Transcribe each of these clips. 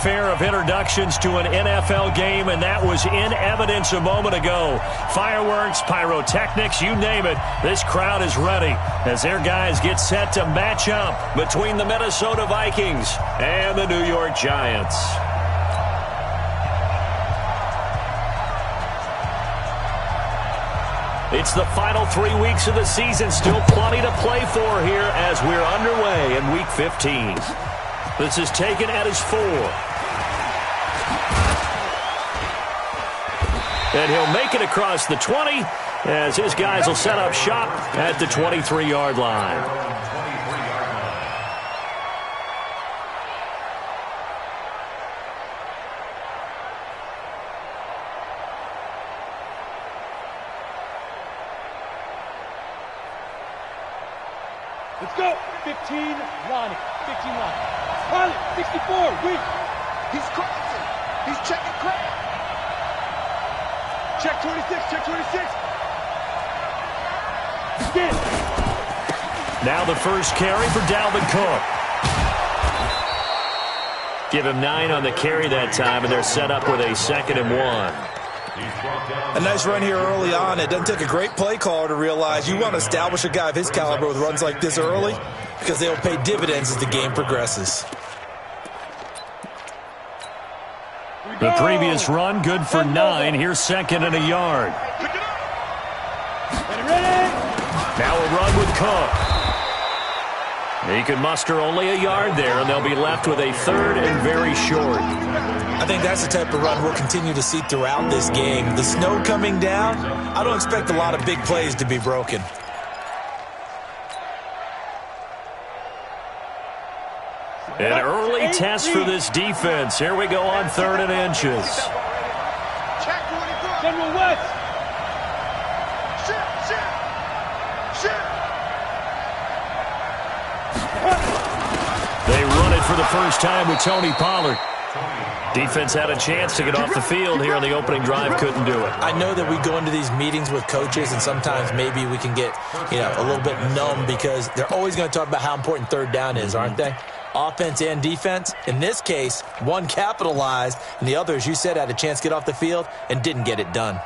fanfare of introductions to an NFL game, and that was in evidence a moment ago. Fireworks, pyrotechnics, you name it. This crowd is ready as their guys get set to match up between the Minnesota Vikings and the New York Giants. It's the final 3 weeks of the season. Still plenty to play for here as we're underway in Week 15. This is taken at his 4. And he'll make it across the 20 as his guys will set up shop at the 23-yard line. Let's go. 15, Lonnie. 15, Lonnie. Pilot, 64, weak. He's crossing. He's checking crack. Check 26, check 26. Skin. Now the first carry for Dalvin Cook. Give him 9 on the carry that time, and they're set up with a 2nd and 1. A nice run here early on. It doesn't take a great play caller to realize you want to establish a guy of his caliber with runs like this early because they'll pay dividends as the game progresses. The previous run, good for 9. Here's 2nd and a yard. Now a run with Cook. He can muster only a yard there, and they'll be left with a 3rd and very short. I think that's the type of run we'll continue to see throughout this game. The snow coming down, I don't expect a lot of big plays to be broken. An early test for this defense. Here we go on 3rd and inches. General West. They run it for the first time with Tony Pollard. Defense had a chance to get off the field here on the opening drive, couldn't do it. I know that we go into these meetings with coaches, and sometimes maybe we can get, a little bit numb because they're always going to talk about how important 3rd down is, aren't they? Offense and defense. In this case, one capitalized, and the other, as you said, had a chance to get off the field and didn't get it done.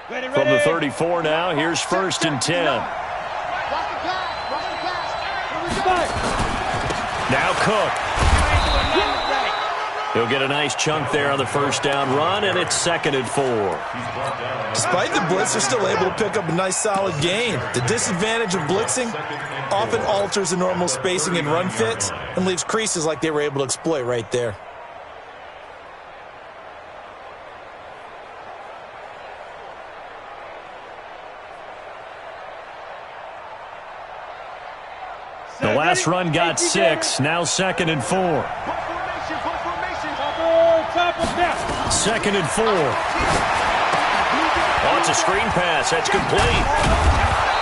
From the 34 now, here's 1st and 10. Now Cook. He'll get a nice chunk there on the first down run, and it's 2nd and 4. Despite the blitz, they're still able to pick up a nice solid gain. The disadvantage of blitzing often alters the normal spacing and run fits and leaves creases like they were able to exploit right there. The last run got 6, now 2nd and 4. 2nd and 4. Oh, it's a screen pass. That's complete.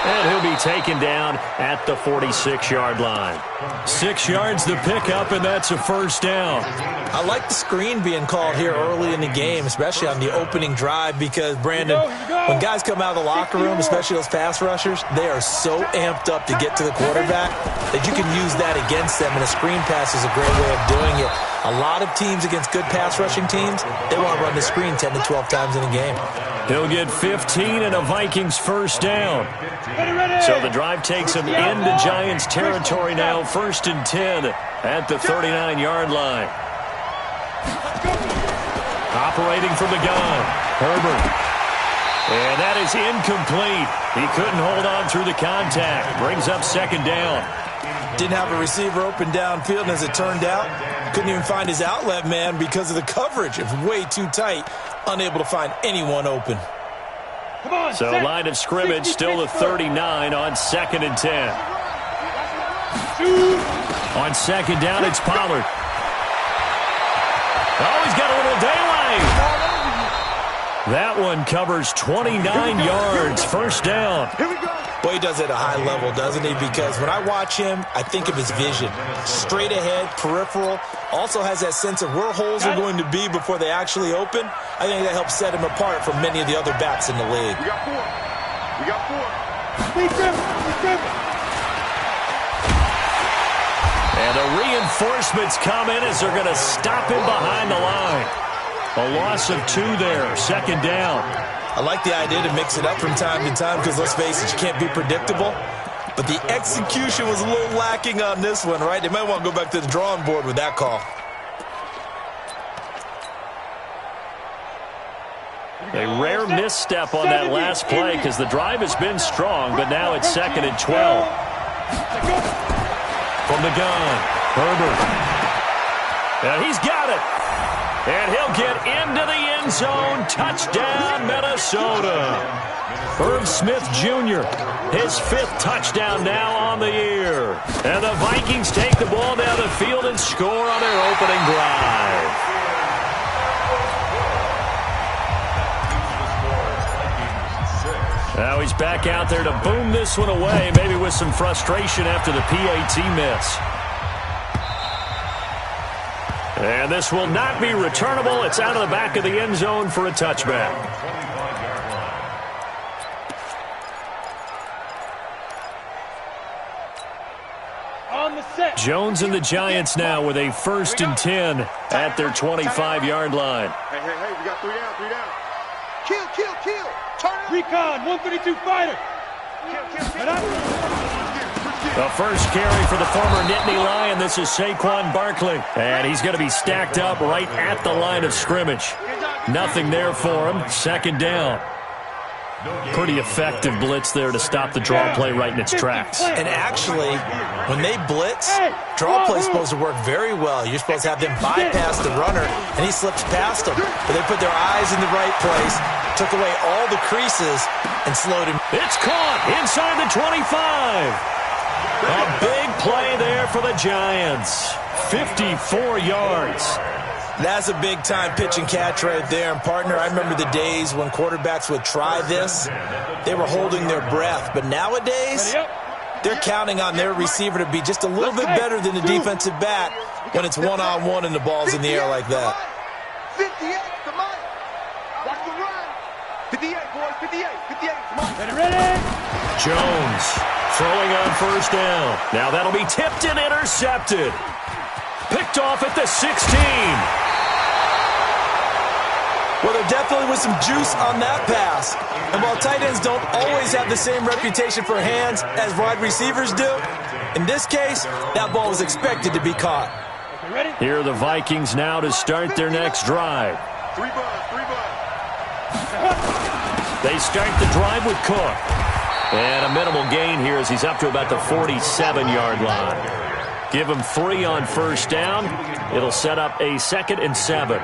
And he'll be taken down at the 46-yard line. 6 yards the pickup, and that's a 1st down. I like the screen being called here early in the game, especially on the opening drive, because, Brandon, when guys come out of the locker room, especially those pass rushers, they are so amped up to get to the quarterback that you can use that against them, and a screen pass is a great way of doing it. A lot of teams against good pass rushing teams, they want to run the screen 10 to 12 times in a game. He'll get 15 and a Vikings 1st down. So the drive takes him into Giants territory now, 1st and 10 at the 39-yard line. Operating from the gun, Herbert. And that is incomplete. He couldn't hold on through the contact. Brings up 2nd down. Didn't have a receiver open downfield, and as it turned out, couldn't even find his outlet man because of the coverage. It was way too tight, unable to find anyone open. So line of scrimmage, still the 39 on 2nd and 10. On 2nd down, it's Pollard. Oh, he's got a little daylight. That one covers 29 yards, 1st down. Here we go. Well, he does it at a high level, doesn't he? Because when I watch him, I think of his vision. Straight ahead, peripheral. Also has that sense of where holes are going to be before they actually open. I think that helps set him apart from many of the other backs in the league. We got 4. We got 4. And the reinforcements come in as they're going to stop him behind the line. A loss of 2 there, second down. I like the idea to mix it up from time to time because, let's face it, you can't be predictable. But the execution was a little lacking on this one, right? They might want to go back to the drawing board with that call. A rare misstep on that last play because the drive has been strong, but now it's 2nd and 12. From the gun, Herbert. And he's got it. And he'll get into the end zone. Touchdown, Minnesota. Herb Smith Jr., his 5th touchdown now on the year. And the Vikings take the ball down the field and score on their opening drive. Now he's back out there to boom this one away, maybe with some frustration after the PAT miss. And this will not be returnable. It's out of the back of the end zone for a touchback. On the set. Jones and the Giants now with a 1st and 10 at their 25-yard line. Hey, we got 3 down, 3 down. Kill. Turn it. Recon, 152 fighter. The first carry for the former Nittany Lion. This is Saquon Barkley. And he's going to be stacked up right at the line of scrimmage. Nothing there for him. 2nd down. Pretty effective blitz there to stop the draw play right in its tracks. And actually, when they blitz, draw play is supposed to work very well. You're supposed to have them bypass the runner, and he slips past them. But they put their eyes in the right place, took away all the creases, and slowed him. It's caught inside the 25. A big play there for the Giants. 54 yards. That's a big-time pitch and catch right there. And, partner, I remember the days when quarterbacks would try this. They were holding their breath. But nowadays, they're counting on their receiver to be just a little bit better than the defensive back when it's one-on-one and the ball's in the air like that. 58 to Mike. Watch the run. 58, boys, 58. 58 to Mike. Ready? Jones throwing on 1st down. Now that'll be tipped and intercepted. Picked off at the 16. Well, there definitely was some juice on that pass. And while tight ends don't always have the same reputation for hands as wide receivers do, in this case, that ball was expected to be caught. Here are the Vikings now to start their next drive. 3 buzz. They start the drive with Cook. And a minimal gain here as he's up to about the 47-yard line. Give him 3 on 1st down. It'll set up a 2nd and 7.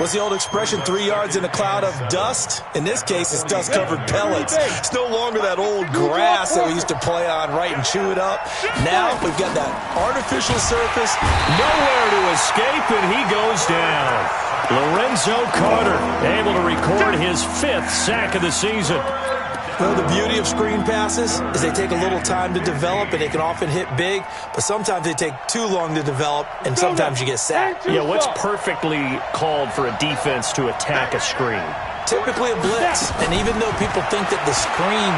What's the old expression, 3 yards in a cloud of dust? In this case, it's dust-covered pellets. It's no longer that old grass that we used to play on, right, and chew it up. Now we've got that artificial surface. Nowhere to escape, and he goes down. Lorenzo Carter able to record his 5th sack of the season. Well, the beauty of screen passes is they take a little time to develop, and they can often hit big, but sometimes they take too long to develop, and sometimes you get sacked. Yeah, what's perfectly called for a defense to attack a screen? Typically a blitz, and even though people think that the screen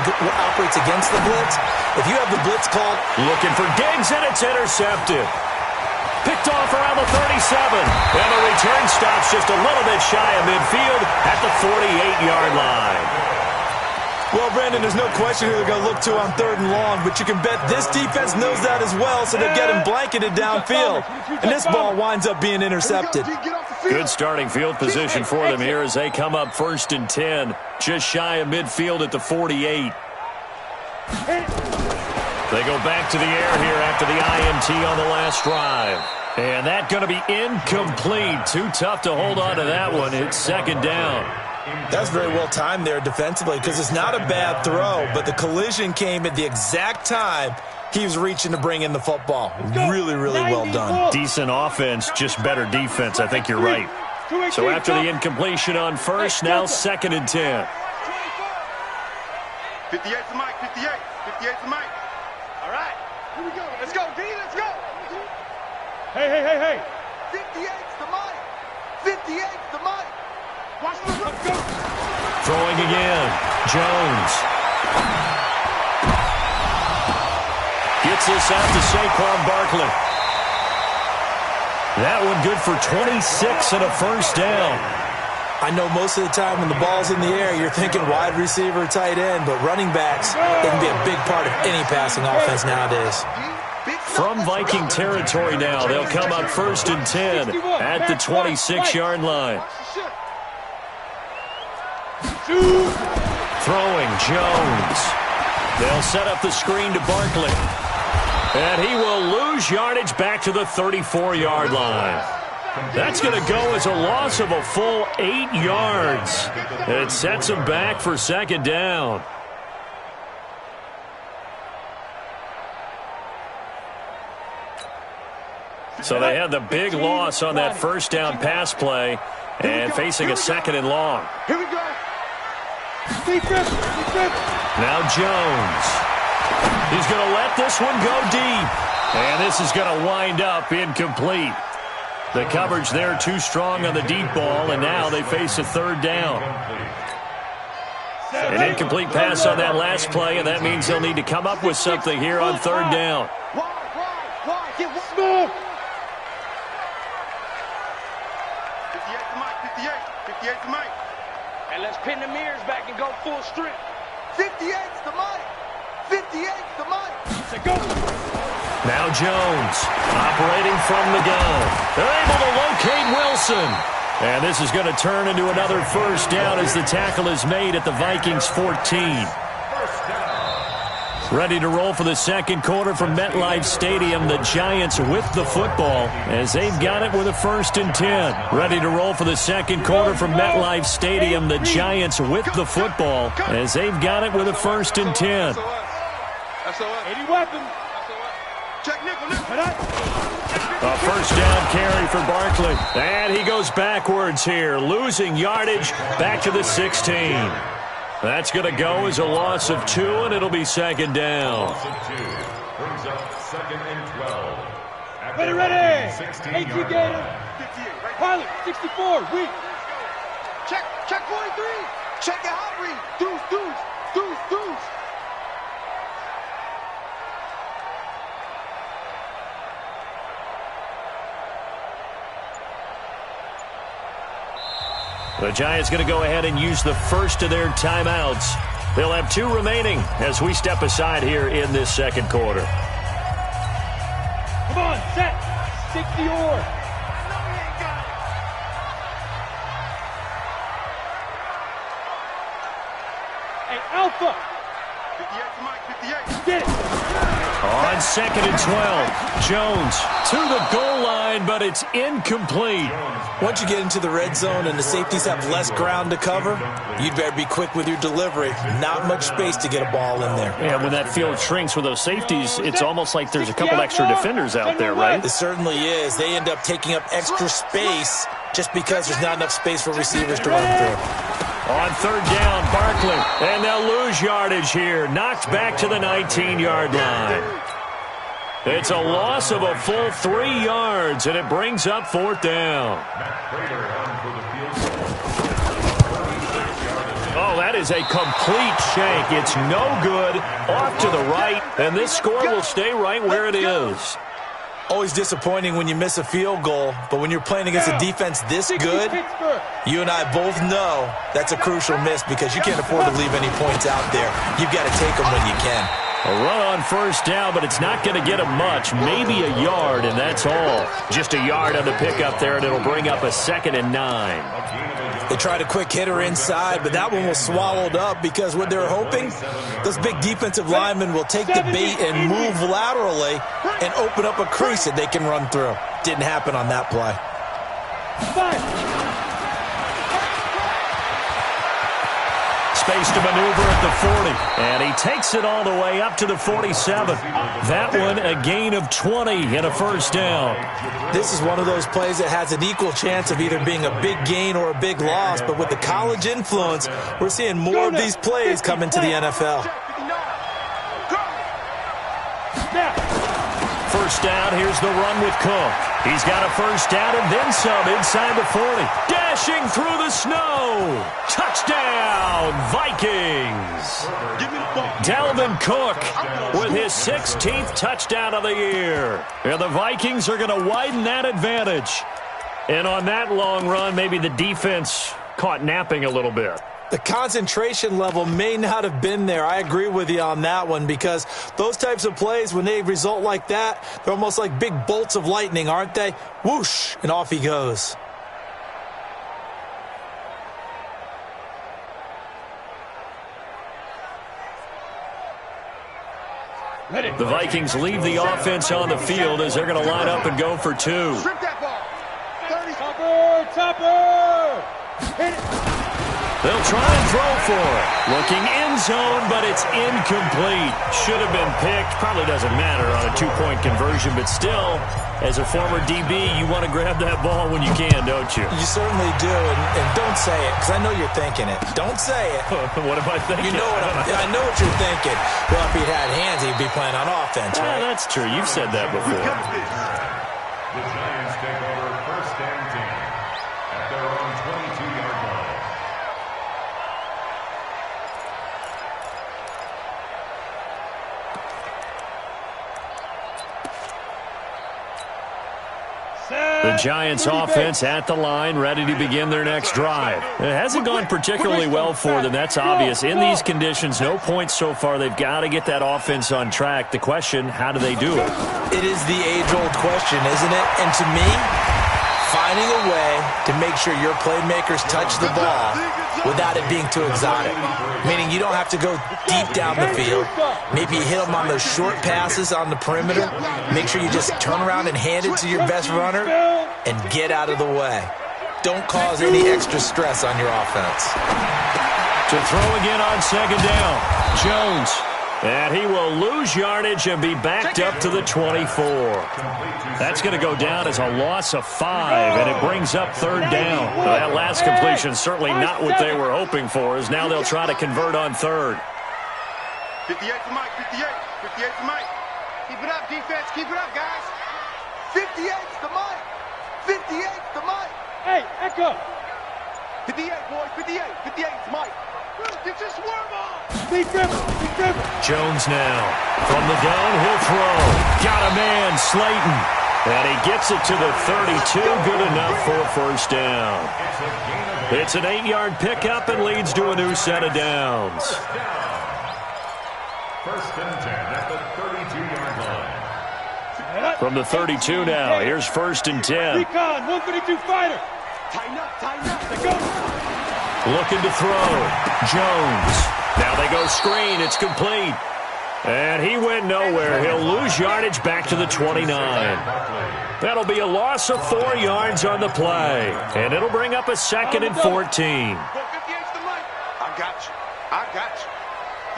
operates against the blitz, if you have the blitz called... Looking for Diggs, and it's intercepted. Picked off around the 37, and the return stops just a little bit shy of midfield at the 48-yard line. Well, Brandon, there's no question who they're going to look to on 3rd and long, but you can bet this defense knows that as well, so they're getting blanketed downfield. And this ball winds up being intercepted. Good starting field position for them here as they come up 1st and 10, just shy of midfield at the 48. They go back to the air here after the INT on the last drive. And that's going to be incomplete. Too tough to hold on to that one. It's 2nd down. That's very well timed there defensively because it's not a bad throw, but the collision came at the exact time he was reaching to bring in the football. Really, really well done. Decent offense, just better defense. I think you're right. So after the incompletion on 1st, now 2nd and 10. 58 to Mike, 58. 58 to Mike. All right, here we go. Let's go, D, let's go. Hey. 58 to Mike. 58 to Mike. Watch the run. Go. Throwing again. Jones. Gets this out to Saquon Barkley. That one good for 26 and a first down. I know most of the time when the ball's in the air, you're thinking wide receiver, tight end, but running backs, they can be a big part of any passing offense nowadays. From Viking territory now, they'll come up 1st and 10 at the 26-yard line. Throwing Jones. They'll set up the screen to Barkley. And he will lose yardage back to the 34-yard line. That's going to go as a loss of a full 8 yards. And it sets him back for 2nd down. So they had the big loss on that 1st down pass play and facing a 2nd and long. Here we go. Now Jones. He's going to let this one go deep. And this is going to wind up incomplete. The coverage there too strong on the deep ball, and now they face a 3rd down. An incomplete pass on that last play, and that means they'll need to come up with something here on 3rd down. Why? Get one. 58 to Mike, 58 to Mike. And let's pin the mirrors back and go full strength. 58's the Mike. 58's the Mike. Let's go. Now Jones operating from the gun. They're able to locate Wilson. And this is going to turn into another 1st down as the tackle is made at the Vikings 14. Ready to roll for the 2nd quarter from MetLife Stadium. The Giants with the football as they've got it with a 1st and 10. Ready to roll for the 2nd quarter from MetLife Stadium. The Giants with the football as they've got it with a 1st and 10. Any weapon. Check nickel. A 1st down carry for Barkley. And he goes backwards here, losing yardage back to the 16. That's going to go as a loss of 2, and it'll be 2nd down. Brings up 2nd and 12. Ready. 18 Gator. Pilot, 64, weak. Check 43. Check your hot read. Deuce. The Giants going to go ahead and use the first of their timeouts. They'll have 2 remaining as we step aside here in this 2nd quarter. Come on, set. 60 or. Hey, Alpha. 58 to Mike, 58. Get it. On 2nd and 12, Jones to the goal line, but it's incomplete. Once you get into the red zone and the safeties have less ground to cover, you'd better be quick with your delivery. Not much space to get a ball in there. And when that field shrinks with those safeties, it's almost like there's a couple extra defenders out there, right? It certainly is. They end up taking up extra space just because there's not enough space for receivers to run through. On 3rd down, Barkley, and they'll lose yardage here. Knocked back to the 19-yard line. It's a loss of a full 3 yards, and it brings up 4th down. Oh, that is a complete shank. It's no good. Off to the right, and this score will stay right where it is. Always disappointing when you miss a field goal, but when you're playing against a defense this good, you and I both know that's a crucial miss because you can't afford to leave any points out there. You've got to take them when you can. A run on 1st down, but it's not going to get him much. Maybe a yard, and that's all. Just a yard on the pickup there, and it'll bring up a 2nd and 9. They tried a quick hitter inside, but that one was swallowed up because what they're hoping, those big defensive linemen will take the bait and move laterally and open up a crease that they can run through. Didn't happen on that play. Space to maneuver at the 40, and he takes it all the way up to the 47. That one a gain of 20 and a 1st down. This is one of those plays that has an equal chance of either being a big gain or a big loss, but with the college influence, we're seeing more of these plays come into the NFL. First down, here's the run with Cook. He's got a first down and then some inside the 40. Dashing through the snow. Touchdown, Vikings. Dalvin Cook with his 16th touchdown of the year. And the Vikings are going to widen that advantage. And on that long run, maybe the defense caught napping a little bit. The concentration level may not have been there. I agree with you on that one, because those types of plays, when they result like that, they're almost like big bolts of lightning, aren't they? Whoosh, and off he goes. The Vikings leave the offense on the field as they're going to line up and go for two. Topper! Hit it! They'll try and throw for it. Looking end zone, but it's incomplete. Should have been picked. Probably doesn't matter on a two-point conversion, but still, as a former DB, you want to grab that ball when you can, don't you? You certainly do, and don't say it, because I know you're thinking it. Don't say it. What am I thinking? You know I know what you're thinking. Well, if he'd had hands, he'd be playing on offense, right? That's true. You've said that before. The Giants take over first and 10 at their own 22-yard line. The Giants offense at the line, ready to begin their next drive. It hasn't gone particularly well for them. That's obvious. In these conditions, no points so far. They've got to get that offense on track. The question, how do they do it? It is the age-old question, isn't it? And to me, finding a way to make sure your playmakers touch the ball without it being too exotic. Meaning you don't have to go deep down the field. Maybe you hit them on those short passes on the perimeter. Make sure you just turn around and hand it to your best runner and get out of the way. Don't cause any extra stress on your offense. To throw again on second down. Jones. And he will lose yardage and be backed up to the 24. That's going to go down as a loss of 5, and it brings up third down. Well, that last completion certainly not what they were hoping for, as now they'll try to convert on third. 58 to Mike, 58. 58 to Mike. Keep it up, defense. Keep it up, guys. 58 to Mike. 58 to Mike. Hey, Echo. 58, boys. 58. 58 to Mike. Get your swerve on. Big dribble. Big dribble. Jones now. From the gun, he'll throw. Got a man, Slayton. And he gets it to the 32. Good enough for first down. It's an 8-yard pickup and leads to a new set of downs. First and 10 at the 32-yard line. From the 32 now, here's first and 10. Recon, 132 fighter. Tighten up, tighten up. Let's go. Looking to throw. Jones. Now they go screen. It's complete. And he went nowhere. He'll lose yardage back to the 29. That'll be a loss of 4 yards on the play. And it'll bring up a second and 14. 58 to Mike. I got you. I got you.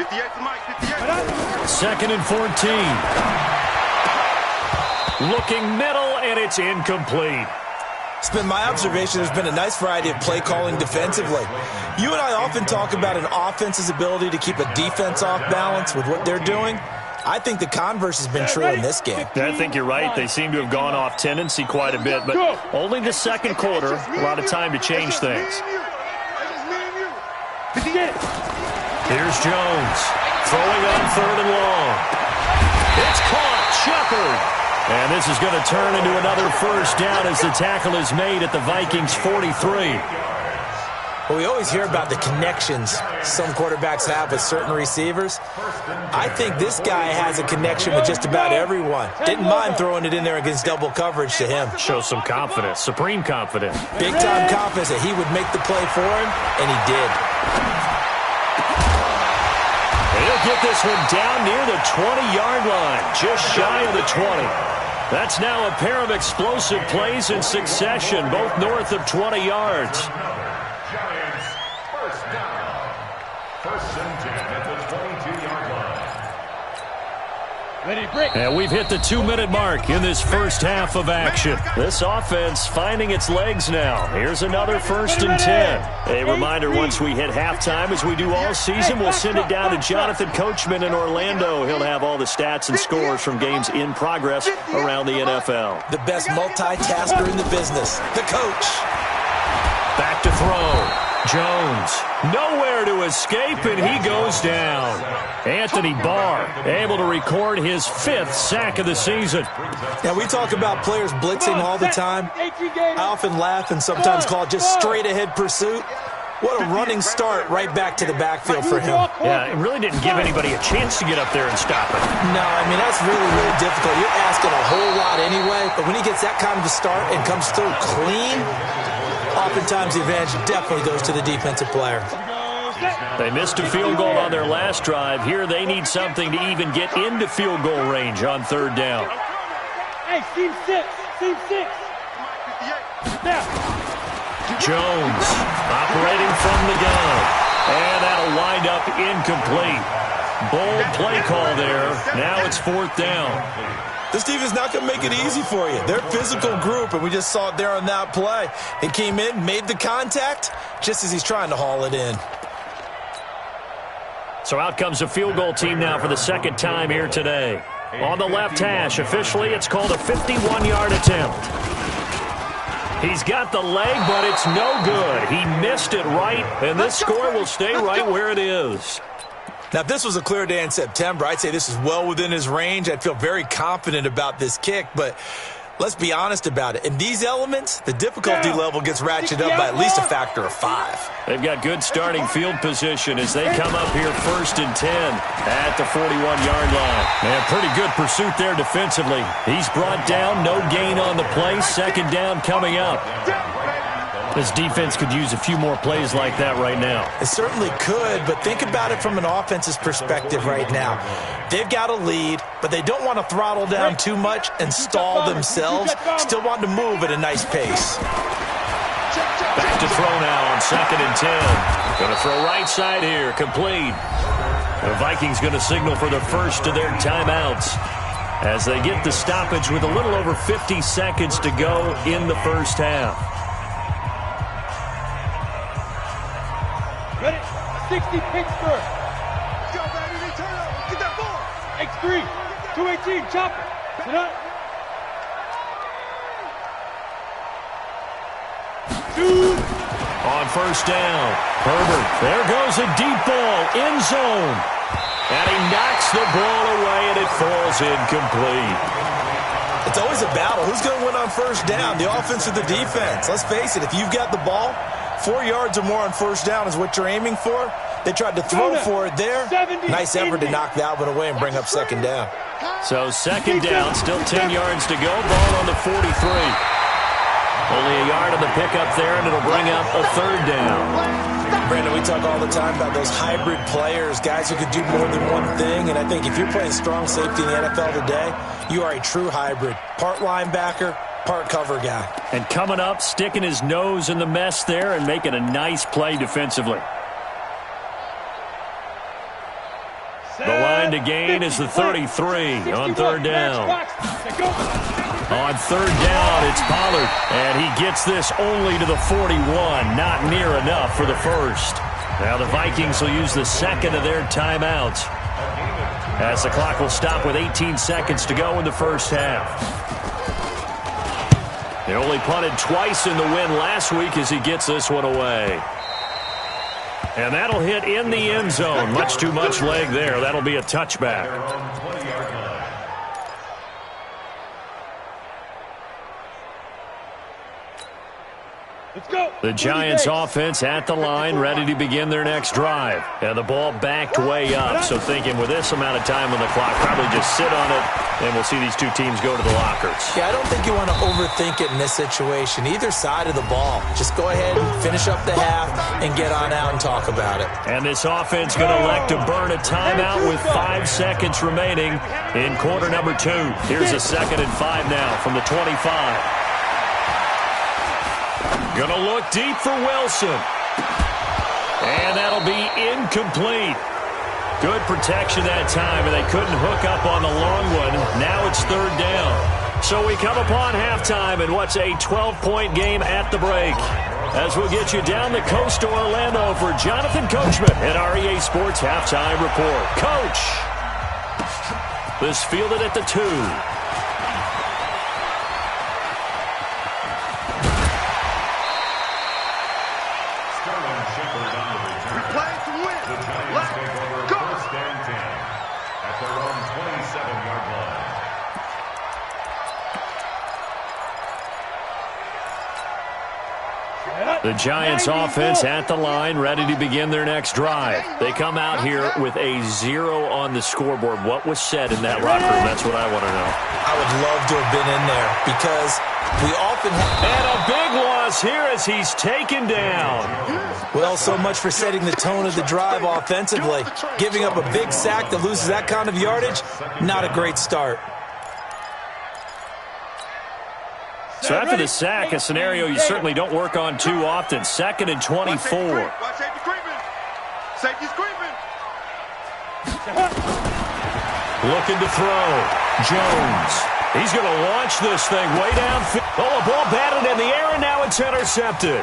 58 to Mike. 58. Second and 14. Looking middle, and it's incomplete. It's been my observation there's been a nice variety of play calling defensively. You and I often talk about an offense's ability to keep a defense off balance with what they're doing. I think the converse has been true in this game. I think you're right. They seem to have gone off tendency quite a bit, but only the second quarter, a lot of time to change things. Here's Jones, throwing on third and long. It's caught, Shepard. And this is going to turn into another first down as the tackle is made at the Vikings' 43. Well, we always hear about the connections some quarterbacks have with certain receivers. I think this guy has a connection with just about everyone. Didn't mind throwing it in there against double coverage to him. Shows some confidence, supreme confidence. Big-time confidence that he would make the play for him, and he did. He'll get this one down near the 20-yard line, just shy of the 20. That's now a pair of explosive plays in succession, both north of 20 yards. Giants first down. First and 10 at the 22-yard line. And we've hit the 2-minute mark in this first half of action. This offense finding its legs now. Here's another 1st and 10. A reminder, once we hit halftime, as we do all season, we'll send it down to Jonathan Coachman in Orlando. He'll have all the stats and scores from games in progress around the NFL. The best multitasker in the business, the coach. Back to throw. Jones, nowhere to escape, and he goes down. Anthony Barr able to record his 5th sack of the season. Now, we talk about players blitzing all the time. I often laugh and sometimes call it just straight-ahead pursuit. What a running start right back to the backfield for him. Yeah, it really didn't give anybody a chance to get up there and stop it. No, I mean, that's really, really difficult. You're asking a whole lot anyway, but when he gets that kind of a start and comes through clean, oftentimes the advantage definitely goes to the defensive player. They missed a field goal on their last drive. Here they need something to even get into field goal range on 3rd down. Hey, team 6. Team 6. Now. Jones operating from the gun. And that'll wind up incomplete. Bold play call there. Now it's 4th down. This defense not going to make it easy for you. They're a physical group, and we just saw it there on that play. He came in, made the contact, just as he's trying to haul it in. So out comes a field goal team now for the 2nd time here today. On the left hash, officially, it's called a 51-yard attempt. He's got the leg, but it's no good. He missed it right, and this score will stay right where it is. Now, if this was a clear day in September, I'd say this is well within his range. I'd feel very confident about this kick, but let's be honest about it. In these elements, the difficulty level gets ratcheted up by at least a factor of 5. They've got good starting field position as they come up here 1st and 10 at the 41-yard line. And pretty good pursuit there defensively. He's brought down, no gain on the play, 2nd down coming up. This defense could use a few more plays like that right now. It certainly could, but think about it from an offense's perspective right now. They've got a lead, but they don't want to throttle down too much and stall themselves. Still want to move at a nice pace. Back to throw now on 2nd and 10. Going to throw right side here, complete. The Vikings going to signal for the first of their timeouts as they get the stoppage with a little over 50 seconds to go in the first half. Ready? 60 Pittsburgh. Go, baby. Turn up. Get that ball. X3. 218. Chopper. Sit up. 2. On 1st down, Herbert. There goes a deep ball. End zone. And he knocks the ball away, and it falls incomplete. It's always a battle. Who's going to win on 1st down, the offense or the defense? Let's face it, if you've got the ball, 4 yards or more on 1st down is what you're aiming for. They tried to throw for it there. Nice effort to knock that one away and bring up 2nd down. So 2nd down, still 10 yards to go. Ball on the 43. Only a yard on the pickup there, and it'll bring up a 3rd down. Brandon, we talk all the time about those hybrid players, guys who could do more than one thing, and I think if you're playing strong safety in the NFL today, you are a true hybrid. Part linebacker, part cover guy. And coming up, sticking his nose in the mess there and making a nice play defensively. The line to gain is the 33 on 3rd down. On 3rd down, it's Pollard, and he gets this only to the 41, not near enough for the first. Now the Vikings will use the 2nd of their timeouts as the clock will stop with 18 seconds to go in the first half. They only punted twice in the win last week as he gets this one away. And that'll hit in the end zone. Much too much leg there. That'll be a touchback. Let's go. The Giants offense at the line, ready to begin their next drive. And the ball backed way up, so thinking with this amount of time on the clock, probably just sit on it, and we'll see these two teams go to the lockers. Yeah, I don't think you want to overthink it in this situation. Either side of the ball. Just go ahead and finish up the half and get on out and talk about it. And this offense going to elect to burn a timeout with 5 seconds remaining in quarter number 2. Here's a 2nd and 5 now from the 25. Going to look deep for Wilson. And that'll be incomplete. Good protection that time, and they couldn't hook up on the long one. Now it's third down. So we come upon halftime in what's a 12-point game at the break. As we'll get you down the coast to Orlando for Jonathan Coachman at our EA Sports Halftime Report. Coach! This fielded at the 2. The Giants offense at the line, ready to begin their next drive. They come out here with a 0 on the scoreboard. What was said in that locker room? That's what I want to know. I would love to have been in there because we often have... And a big loss here as he's taken down. Well, so much for setting the tone of the drive offensively. Giving up a big sack that loses that kind of yardage, not a great start. So after the sack, a scenario you certainly don't work on too often. 2nd and 24. Safety's creeping. Looking to throw. Jones. He's going to launch this thing way downfield. Oh, a ball batted in the air, and now it's intercepted.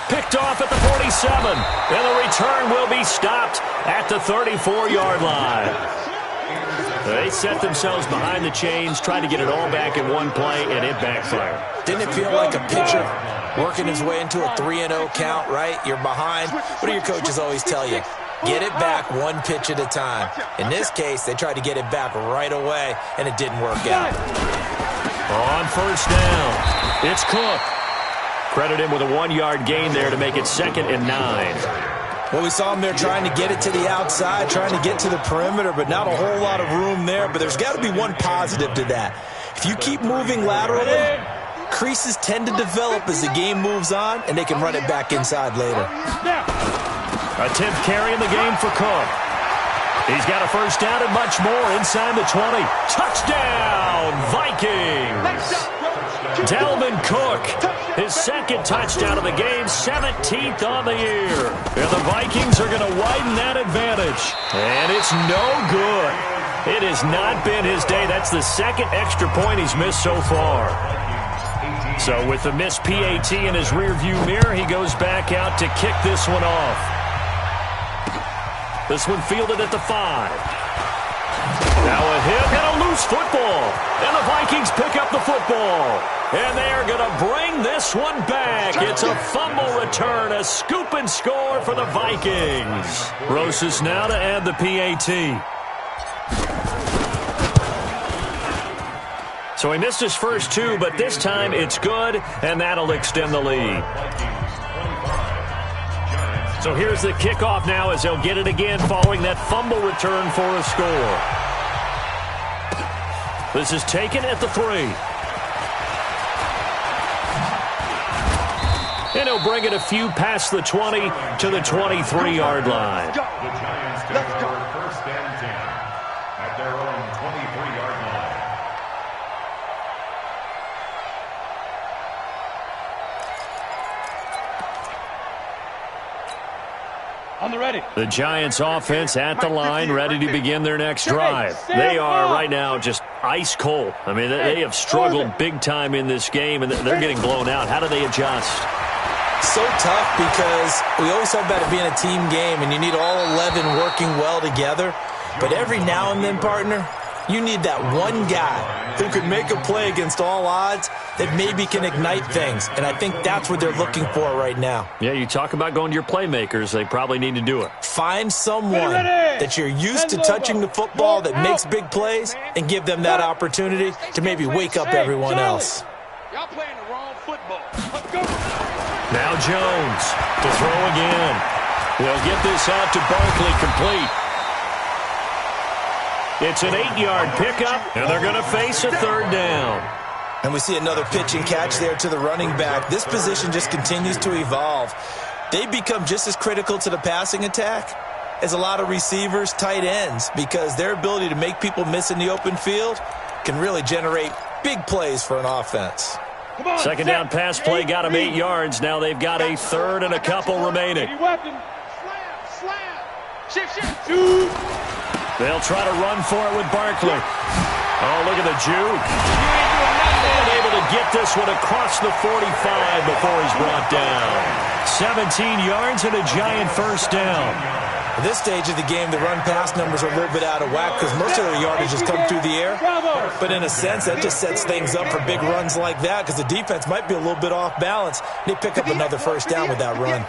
Picked off at the 47. And the return will be stopped at the 34-yard line. They set themselves behind the chains, tried to get it all back in one play, and it backfired. Didn't it feel like a pitcher working his way into a 3-0 count, right? You're behind. What do your coaches always tell you? Get it back one pitch at a time. In this case, they tried to get it back right away, and it didn't work out. On first down, it's Cook. Credit him with a 1-yard gain there to make it 2nd and 9. Well, we saw him there trying to get it to the outside, trying to get to the perimeter, but not a whole lot of room there. But there's got to be one positive to that. If you keep moving laterally, creases tend to develop as the game moves on, and they can run it back inside later. A 10th carry in the game for Cook. He's got a first down and much more inside the 20. Touchdown, Vikings! Dalvin Cook, his 2nd touchdown of the game, 17th on the year. And the Vikings are going to widen that advantage. And it's no good. It has not been his day. That's the 2nd extra point he's missed so far. So with the missed PAT in his rearview mirror, he goes back out to kick this one off. This one fielded at the 5. Now a hit and a loose football. And the Vikings pick up the football. And they are going to bring this one back. It's a fumble return, a scoop and score for the Vikings. Rosas now to add the PAT. So he missed his first 2, but this time it's good, and that'll extend the lead. So here's the kickoff now as they'll get it again following that fumble return for a score. This is taken at the 3. And he'll bring it a few past the 20 to the 23-yard line. The Giants take over 1st and 10 at their own 23-yard line. On the ready. The Giants offense at the line, ready to begin their next drive. They are right now just ice cold. I mean, they have struggled big time in this game, and they're getting blown out. How do they adjust? So tough because we always talk about it being a team game, and you need all 11 working well together. But every now and then, partner, you need that one guy who can make a play against all odds that maybe can ignite things. And I think that's what they're looking for right now. Yeah, you talk about going to your playmakers. They probably need to do it. Find someone that you're used to touching the football that makes big plays and give them that opportunity to maybe wake up everyone else. Y'all playing the wrong football. Let's go. Now Jones to throw again. They'll get this out to Barkley complete. It's an 8-yard pickup, and they're going to face a 3rd down. And we see another pitch and catch there to the running back. This position just continues to evolve. They become just as critical to the passing attack as a lot of receivers, tight ends, because their ability to make people miss in the open field can really generate big plays for an offense. 2nd down pass play got them 8 yards. Now they've got a 3rd and a couple remaining. Shoot. They'll try to run for it with Barkley. Oh, look at the juke. And able to get this one across the 45 before he's brought down. 17 yards and a giant first down. At this stage of the game, the run-pass numbers are a little bit out of whack because most of their yardage has come through the air. But in a sense, that just sets things up for big runs like that because the defense might be a little bit off balance. They pick up another first down with that run.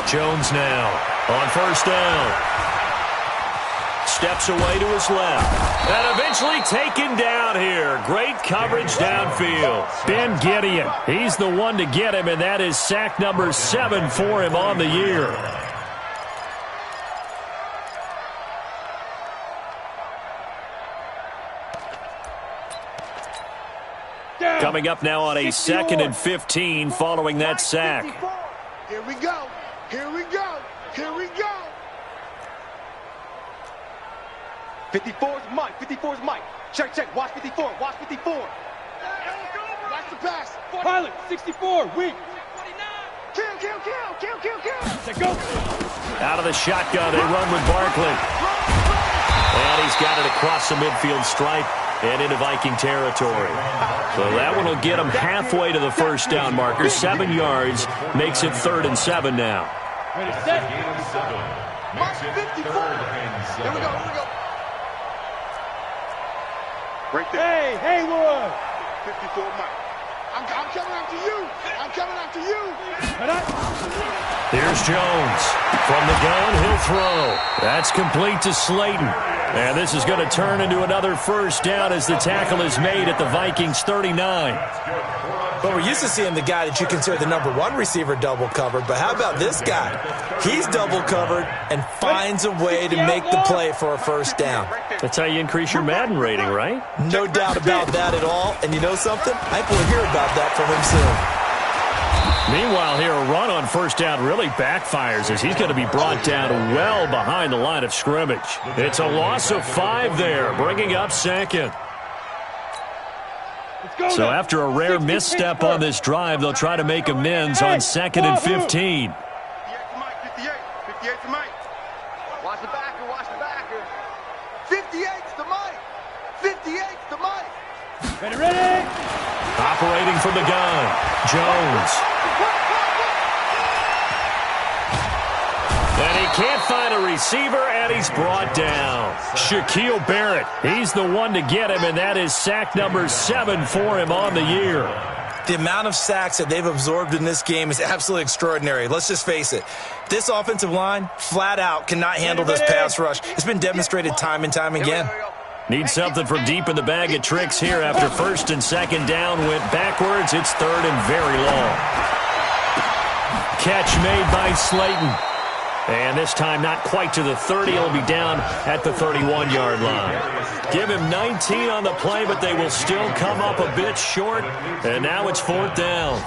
Jones now on first down. Steps away to his left. And eventually taken down here. Great coverage downfield. Ben Gideon, he's the one to get him, and that is sack number 7 for him on the year. Coming up now on a 2nd and 15 following that sack. Here we go. Here we go. Here we go. 54 is Mike. 54 is Mike. Check, check. Watch 54. Watch 54. Watch the pass. Pilot, 64, weak. Kill, kill, kill, kill, kill, kill. Let's go. Out of the shotgun, they run with Barkley. And he's got it across the midfield stripe and into Viking territory. So that one will get him halfway to the first down marker. 7 yards makes it 3rd and 7 now. Ready, set. Mark 54. Here we go, here we go. Right there. Hey, Haywood. 54 Mike. I'm coming after you. I'm coming after you. Here's Jones. From the gun, he'll throw. That's complete to Slayton. And this is going to turn into another first down as the tackle is made at the Vikings 39. But we're used to seeing the guy that you consider the number 1 receiver double covered. But how about this guy? He's double covered and finds a way to make the play for a first down. That's how you increase your Madden rating, right? No doubt about that at all. And you know something? I think we'll hear about that from him soon. Meanwhile, here a run on first down really backfires as he's going to be brought down well behind the line of scrimmage. It's a loss of 5 there, bringing up 2nd. So after a rare misstep on this drive, they'll try to make amends on 2nd and 15. 58 to Mike, 58. 58 to Mike. Watch the backer, watch the backer. 58 to Mike. 58 to Mike. Ready, ready. Operating from the gun, Jones. And he can't find a receiver, and he's brought down. Shaquille Barrett, he's the one to get him, and that is sack number 7 for him on the year. The amount of sacks that they've absorbed in this game is absolutely extraordinary. Let's just face it. This offensive line, flat out, cannot handle this pass rush. It's been demonstrated time and time again. Need something from deep in the bag of tricks here after 1st and 2nd down went backwards. It's 3rd and very long. Catch made by Slayton. And this time not quite to the 30. He'll be down at the 31-yard line. Give him 19 on the play, but they will still come up a bit short. And now it's 4th down.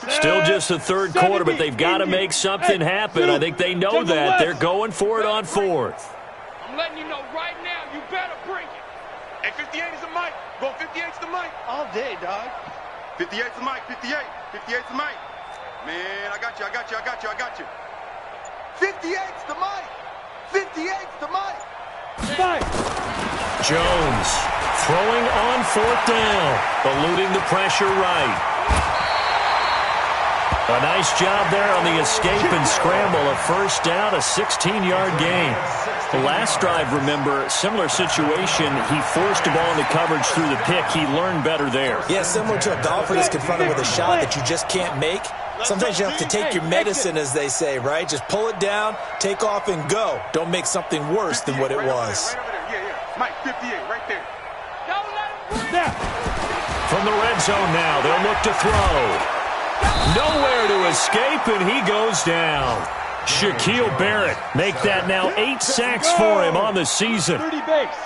Still just the 3rd quarter, but they've got to make something happen. I think they know that. They're going for it on 4th. I'm letting you know right now, you better bring it. Hey, 58 is a Mike. Go 58 to Mike. All day, dog. 58 to Mike. 58. 58 to Mike. Man, I got you. I got you. I got you. I got you. 58 to Mike. 58 to Mike. Mike. Jones throwing on 4th down, eluding the pressure right. A nice job there on the escape and scramble. A first down, a 16-yard gain. The last drive, remember, similar situation. He forced the ball into coverage through the pick. He learned better there. Yeah, similar to a golfer that's confronted with a shot that you just can't make. Sometimes you have to take your medicine, as they say, right? Just pull it down, take off, and go. Don't make something worse than what it was. Right over there. Yeah. Mike, 58, right there. Don't let him breathe. From the red zone now, they'll look to throw. Nowhere to escape, and he goes down. Shaquille Barrett make that now 8 sacks for him on the season.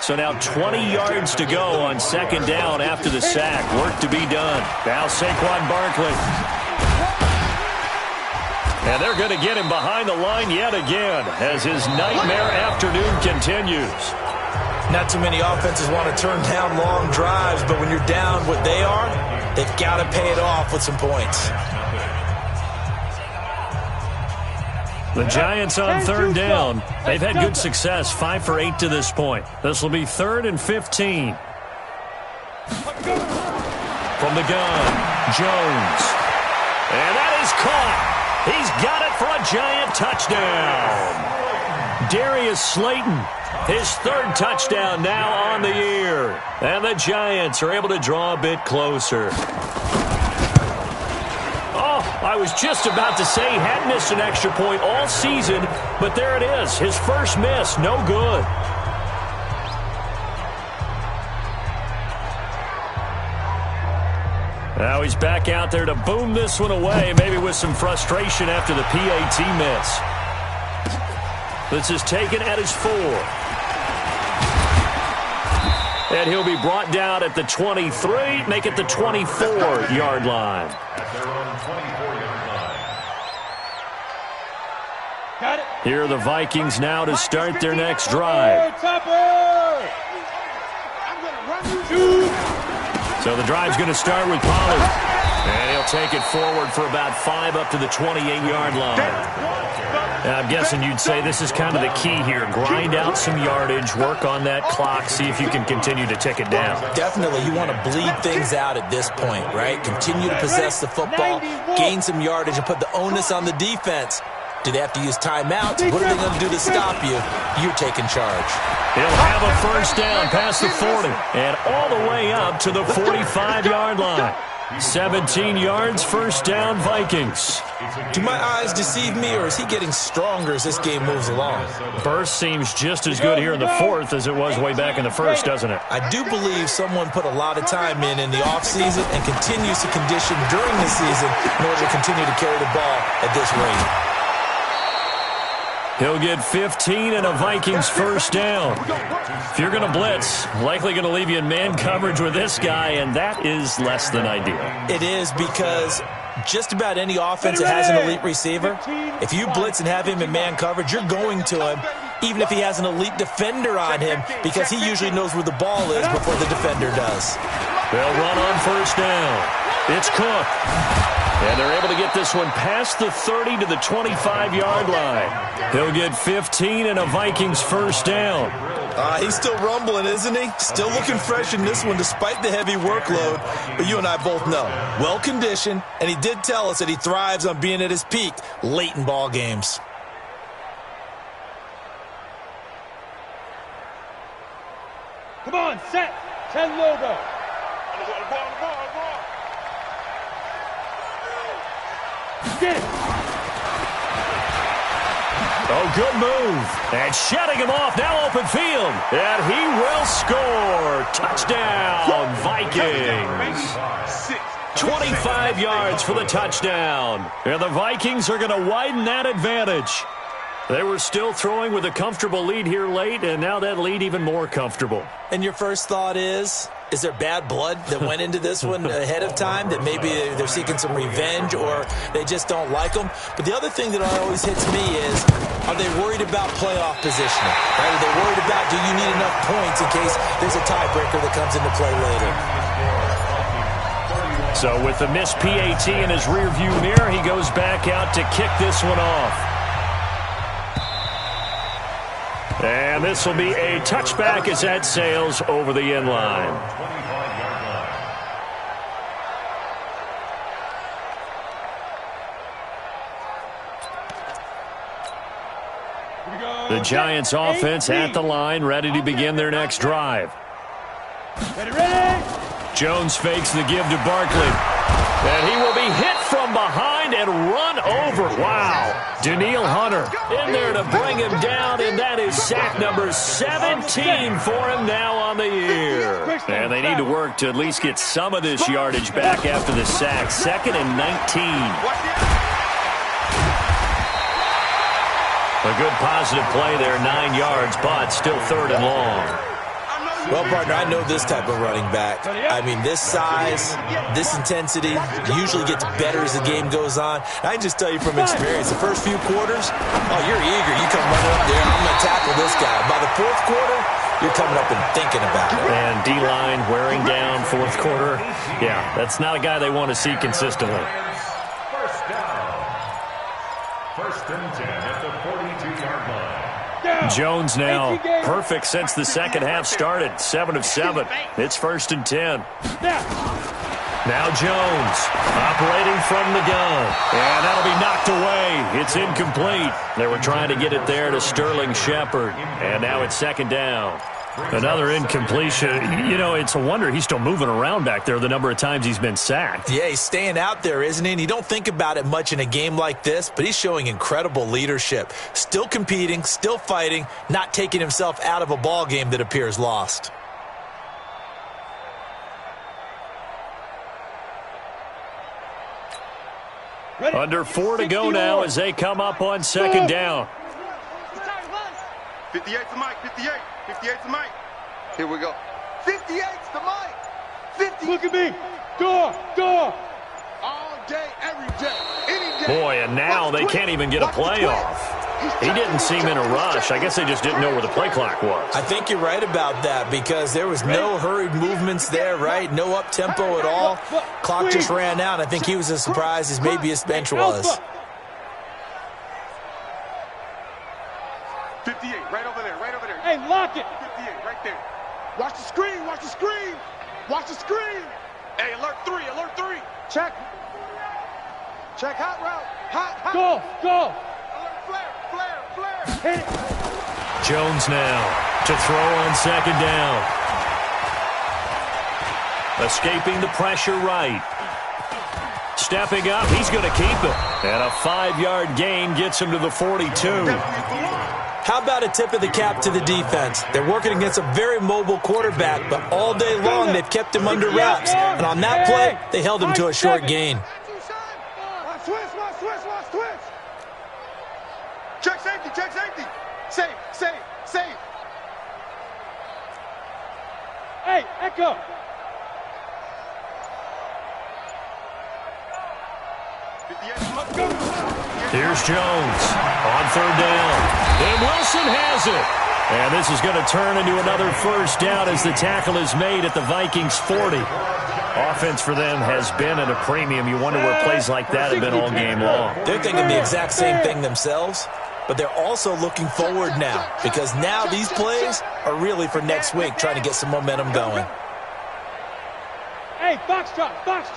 So now 20 yards to go on 2nd down after the sack. Work to be done. Now Saquon Barkley. And they're going to get him behind the line yet again as his nightmare afternoon continues. Not too many offenses want to turn down long drives, but when you're down what they are, they've got to pay it off with some points. The Giants on third down. They've had good success, 5 for 8 to this point. This will be 3rd and 15. From the gun, Jones. And that is caught. He's got it for a Giant touchdown. Darius Slayton, his 3rd touchdown now on the year. And the Giants are able to draw a bit closer. I was just about to say he hadn't missed an extra point all season, but there it is. His first miss, no good. Now he's back out there to boom this one away, maybe with some frustration after the PAT miss. This is taken at his 4. And he'll be brought down at the 23, make it the 24-yard line. At their own 24-yard line. Got it. Here are the Vikings now to start their next drive. So the drive's going to start with Pollard. And he'll take it forward for about 5 up to the 28-yard line. And I'm guessing you'd say this is kind of the key here. Grind out some yardage, work on that clock, see if you can continue to tick it down. Definitely, you want to bleed things out at this point, right? Continue to possess the football, gain some yardage, and put the onus on the defense. Do they have to use timeouts? What are they going to do to stop you? You're taking charge. He'll have a first down past the 40 and all the way up to the 45-yard line. 17 yards, first down, Vikings. Do my eyes deceive me, or is he getting stronger as this game moves along? Burst seems just as good here in the 4th as it was way back in the 1st, doesn't it? I do believe someone put a lot of time in the offseason and continues to condition during the season in order to continue to carry the ball at this rate. He'll get 15 and a Vikings first down. If you're going to blitz, likely going to leave you in man coverage with this guy, and that is less than ideal. It is, because just about any offense that has an elite receiver, if you blitz and have him in man coverage, you're going to him, even if he has an elite defender on him, because he usually knows where the ball is before the defender does. They'll run on first down. It's Cook. And they're able to get this one past the 30 to the 25-yard line. He'll get 15 and a Vikings first down. He's still rumbling, isn't he? Still looking fresh in this one despite the heavy workload. But you and I both know, well-conditioned, and he did tell us that he thrives on being at his peak late in ball games. Come on, set. 10 logo. Get it. Oh, good move. And shutting him off, now open field. And he will score. Touchdown, Vikings. 25 yards for the touchdown. And the Vikings are going to widen that advantage. They were still throwing with a comfortable lead here late, and now that lead even more comfortable. And your first thought is there bad blood that went into this one ahead of time, that maybe they're seeking some revenge or they just don't like them? But the other thing that always hits me is, are they worried about playoff positioning? Right? Are they worried about, do you need enough points in case there's a tiebreaker that comes into play later? So with the missed PAT in his rearview mirror, he goes back out to kick this one off. And this will be a touchback as that sails over the end line. The Giants offense at the line, ready to begin their next drive. Ready. Jones fakes the give to Barkley. And he will be hit from behind and run over. Wow. Daniil Hunter in there to bring him down, and that is sack number 17 for him now on the year. And they need to work to at least get some of this yardage back after the sack. 2nd and 19. A good positive play there, 9 yards, but still 3rd and long. Well, partner, I know this type of running back. I mean, this size, this intensity usually gets better as the game goes on. I can just tell you from experience, the first few quarters, oh, you're eager. You come running up there, I'm going to tackle this guy. By the 4th quarter, you're coming up and thinking about it. And D-line wearing down fourth quarter. Yeah, that's not a guy they want to see consistently. First down. First and 10 at the 42-yard line. Jones now perfect since the second half started. 7 of 7. It's first and 10. Now Jones operating from the gun. And that'll be knocked away. It's incomplete. They were trying to get it there to Sterling Shepard. And now it's second down. Another incompletion. You know, it's a wonder he's still moving around back there the number of times he's been sacked. Yeah, he's staying out there, isn't he? And you don't think about it much in a game like this, but he's showing incredible leadership. Still competing, still fighting, not taking himself out of a ball game that appears lost. Under 4 to go now as they come up on second down. 58's the mic, 58. 58's the mic. Here we go. 58's the mic. 50. Look at me. Door. All day, every day, any day. Boy, and now they can't even get a play off. He didn't seem in a rush. I guess they just didn't know where the play clock was. I think you're right about that because there was no hurried movements there, right? No up-tempo at all. Clock just ran out. I think he was as surprised as maybe his bench was. 58, right over there, right over there. Hey, lock it. 58, right there. Watch the screen, watch the screen. Watch the screen. Hey, alert 3, alert 3. Check. Check hot route. Hot. Go. Flare. Hit it. Jones now to throw on second down. Escaping the pressure right. Stepping up, he's going to keep it. And a 5-yard gain gets him to the 42. How about a tip of the cap to the defense? They're working against a very mobile quarterback, but all day long they've kept him under wraps. And on that play, they held him to a short gain. Switch. Check safety. Safe. Hey, Echo. Here's Jones on third down. And Wilson has it. And this is going to turn into another first down as the tackle is made at the Vikings 40. Offense for them has been at a premium. You wonder where plays like that have been all game long. They're thinking the exact same thing themselves, but they're also looking forward now because now these plays are really for next week, trying to get some momentum going. Hey, box drop. 58's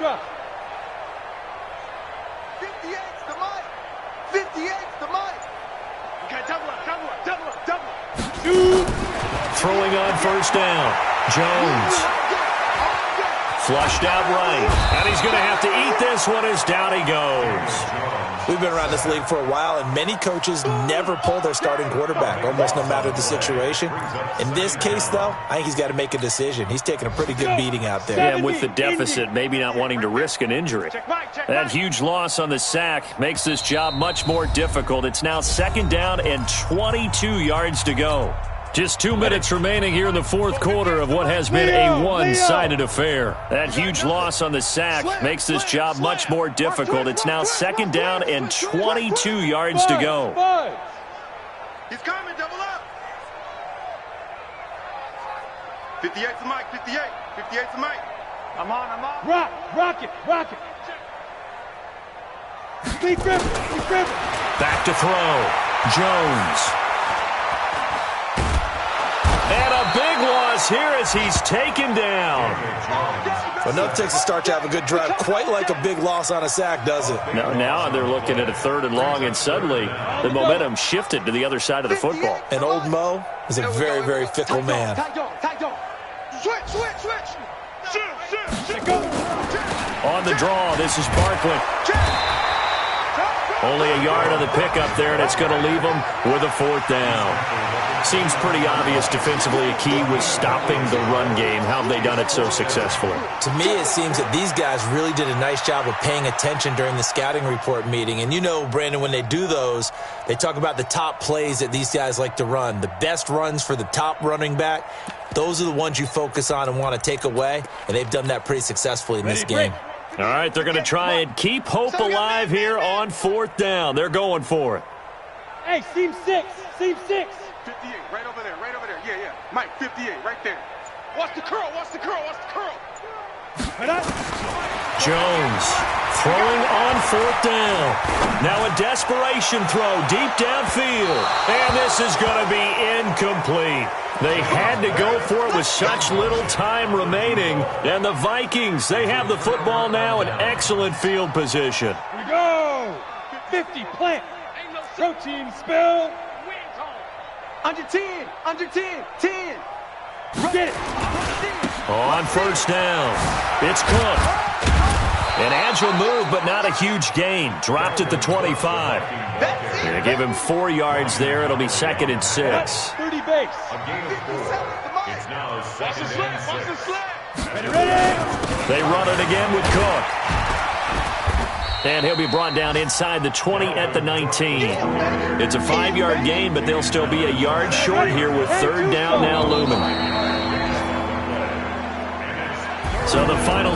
the mic. 58's the mic. Okay, double up. Throwing on first down. Jones. Flushed out right. And he's going to have to eat this one as down he goes. We've been around this league for a while, and many coaches never pull their starting quarterback, almost no matter the situation. In this case, though, I think he's got to make a decision. He's taking a pretty good beating out there. Yeah, and with the deficit, maybe not wanting to risk an injury. That huge loss on the sack makes this job much more difficult. It's now second down and 22 yards to go. Just 2 minutes remaining here in the fourth quarter of what has been a one-sided affair. That huge loss on the sack makes this job much more difficult. It's now second down and 22 yards to go. He's coming, double up. 58's the mic, 58. 58's the mic. I'm on. Rock it. He's driven. Back to throw. Jones. And a big loss here as he's taken down. Well, enough takes a start to have a good drive. Quite like a big loss on a sack, does it? Now they're looking at a third and long, and suddenly the momentum shifted to the other side of the football. And old Mo is a very, very fickle man. Switch. On the draw, this is Barkley. Only a yard on the pickup there, and it's going to leave them with a fourth down. Seems pretty obvious defensively a key was stopping the run game. How have they done it so successfully? To me, it seems that these guys really did a nice job of paying attention during the scouting report meeting. And you know, Brandon, when they do those, they talk about the top plays that these guys like to run. The best runs for the top running back, those are the ones you focus on and want to take away. And they've done that pretty successfully in this game. All right, they're going to try and keep hope alive here on fourth down. They're going for it. Hey, seam 6. Seam 6. 58, right over there, right over there. Yeah, yeah. Mike, 58, right there. Watch the curl, watch the curl, watch the curl. Jones throwing on 4th down. Now a desperation throw deep downfield. And this is going to be incomplete. They had to go for it with such little time remaining. And the Vikings, they have the football now in excellent field position. Here we go. 50, plant. Go team, spell. Under 10, under 10, 10. Get it. On 1st down, it's Cook. An agile move, but not a huge gain. Dropped at the 25. Going to give him 4 yards there. It'll be 2nd and 6. 30 base. A gain of 4. It's now 2nd and 6. Ready, ready. They run it again with Cook. And he'll be brought down inside the 20 at the 19. It's a 5-yard gain, but they'll still be a yard short here with 3rd down now looming. So the final